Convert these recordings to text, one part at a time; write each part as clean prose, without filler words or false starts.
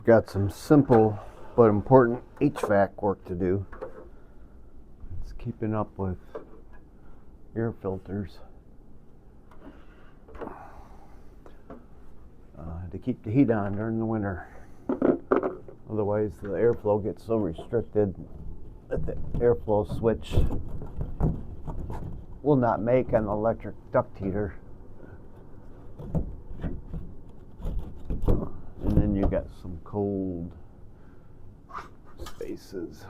got some simple but important HVAC work to do. It's keeping up with air filters to keep the heat on during the winter. Otherwise the airflow gets so restricted that the airflow switch will not make an electric duct heater. And then you got some cold spaces.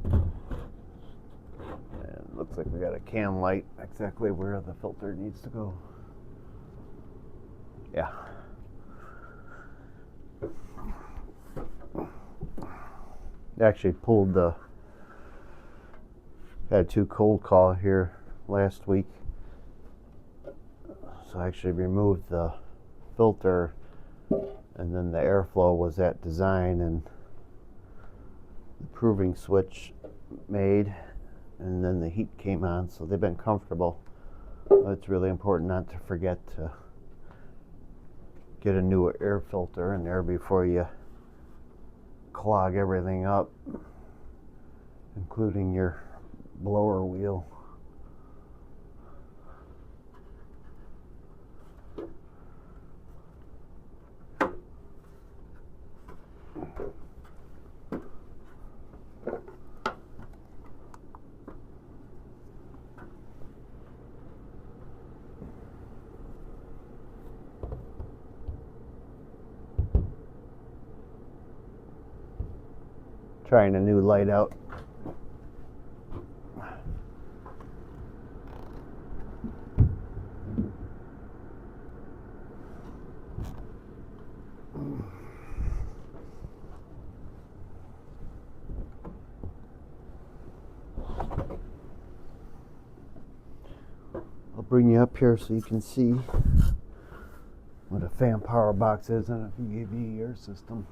And looks like we got a can light exactly where the filter needs to go. Yeah. Actually pulled the, had 2 cold call here last week. So I actually removed the filter, and then the airflow was at design, and the proving switch made, and then the heat came on, so they've been comfortable. It's really important not to forget to get a new air filter in there before you clog everything up, including your blower wheel. Trying a new light out. I'll bring you up here so you can see what a fan power box is in a VAV air system.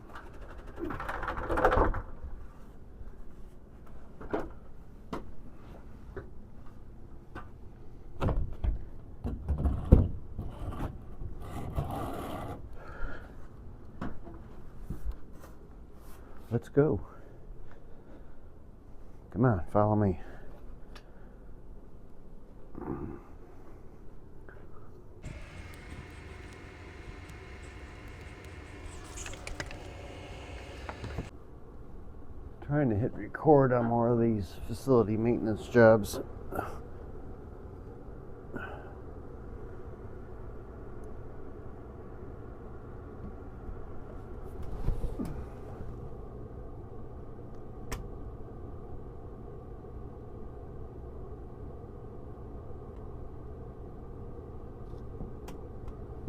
Let's go. Come on, follow me. Trying to hit record on more of these facility maintenance jobs.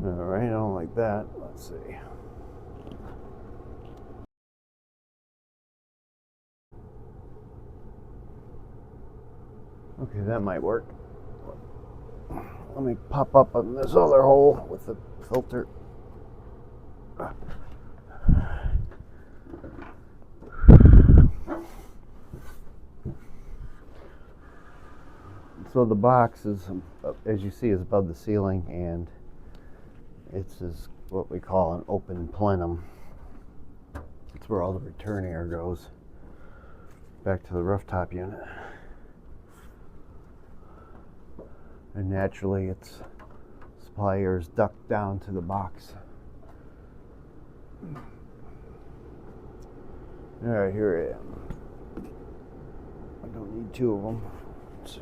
Alright, I don't like that. Let's see. Okay, that might work. Let me pop up on this other hole with the filter. So the box is, as you see, is above the ceiling, and it's what we call an open plenum. It's where all the return air goes back to the rooftop unit. And naturally its supply air is ducted down to the box. Alright, here I am. I don't need 2 of them. Let's see.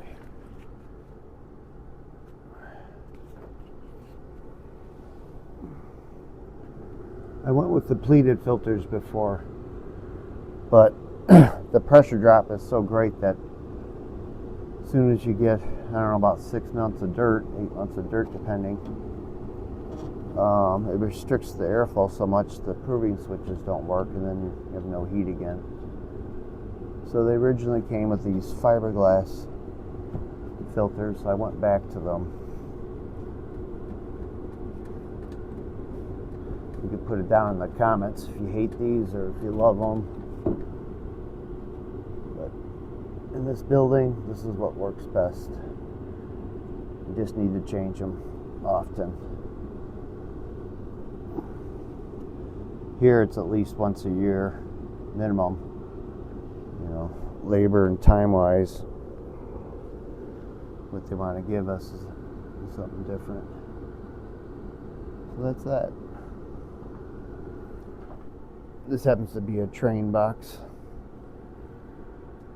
I went with the pleated filters before, but the pressure drop is so great that as soon as you get, I don't know, about 6 months of dirt, 8 months of dirt depending, it restricts the airflow so much the proving switches don't work, and then you have no heat again. So they originally came with these fiberglass filters, so I went back to them. You can put it down in the comments if you hate these or if you love them. But in this building, this is what works best. You just need to change them often. Here it's at least once a year minimum, you know, labor and time wise. What they want to give us is something different. So that's that. This happens to be a train box.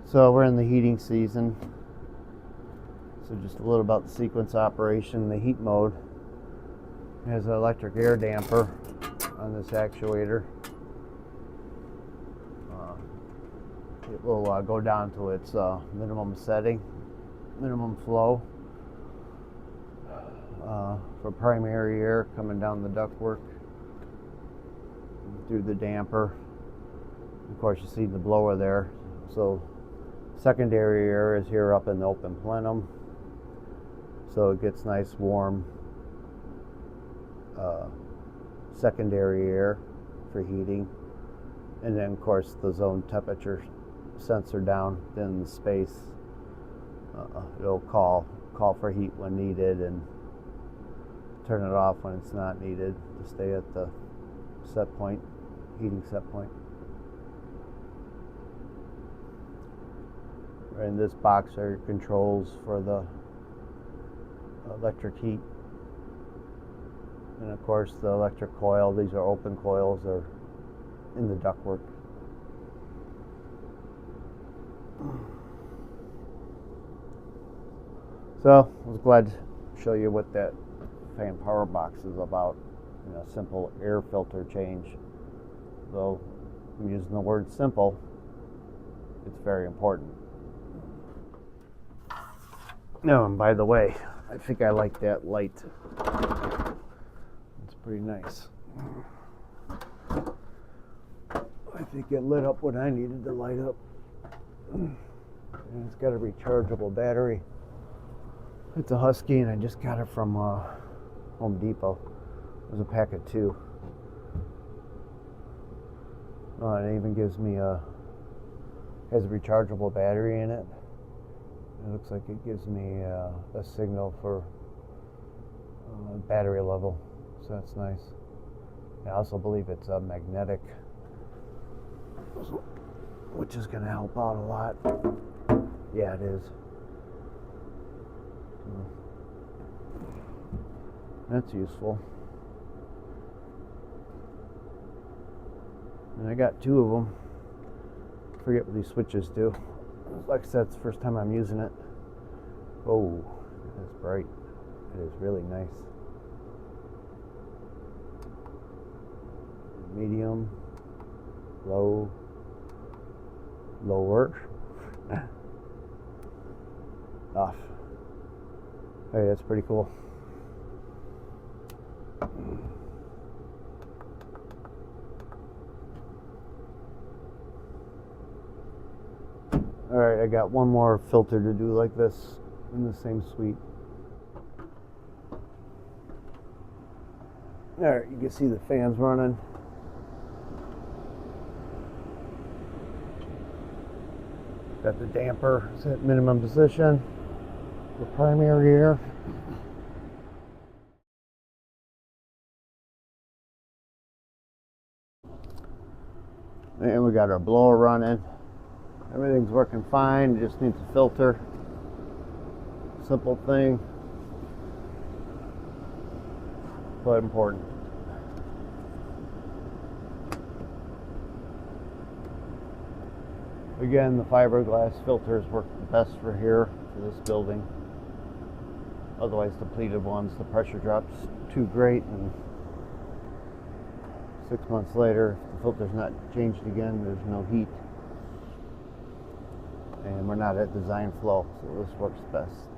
So we're in the heating season. So just a little about the sequence operation. The heat mode has an electric air damper on this actuator. It will go down to its minimum setting, minimum flow for primary air coming down the ductwork through the damper. Of course, you see the blower there. So secondary air is here up in the open plenum, so it gets nice warm secondary air for heating. And then of course the zone temperature sensor down in the space, it'll call for heat when needed and turn it off when it's not needed to stay at the set point, heating set point. And this box are controls for the electric heat. And of course the electric coil, these are open coils, are in the ductwork. So I was glad to show you what that fan power box is about. You know, simple air filter change. Though I'm using the word simple, it's very important. No, and by the way, I think I like that light. It's pretty nice. I think it lit up what I needed to light up. And it's got a rechargeable battery. It's a Husky, and I just got it from Home Depot. It was a pack of 2. It even gives me has a rechargeable battery in it. It looks like it gives me a signal for battery level, so that's nice. I also believe it's magnetic, which is going to help out a lot. Yeah, it is. That's useful. And I got 2 of them. Forget what these switches do. Like I said, it's the first time I'm using it. Oh, it's bright. It is really nice. Medium, low, lower, off. Hey, that's pretty cool. Alright, I got one more filter to do like this in the same suite. Alright, you can see the fans running. Got the damper set minimum position for primary air. And we got our blower running. Everything's working fine, it just needs a filter. Simple thing, but important. Again, the fiberglass filters work best for here, for this building. Otherwise, depleted ones, the pressure drops too great, and 6 months later, if the filter's not changed again, there's no heat. And we're not at design flow, so this works best.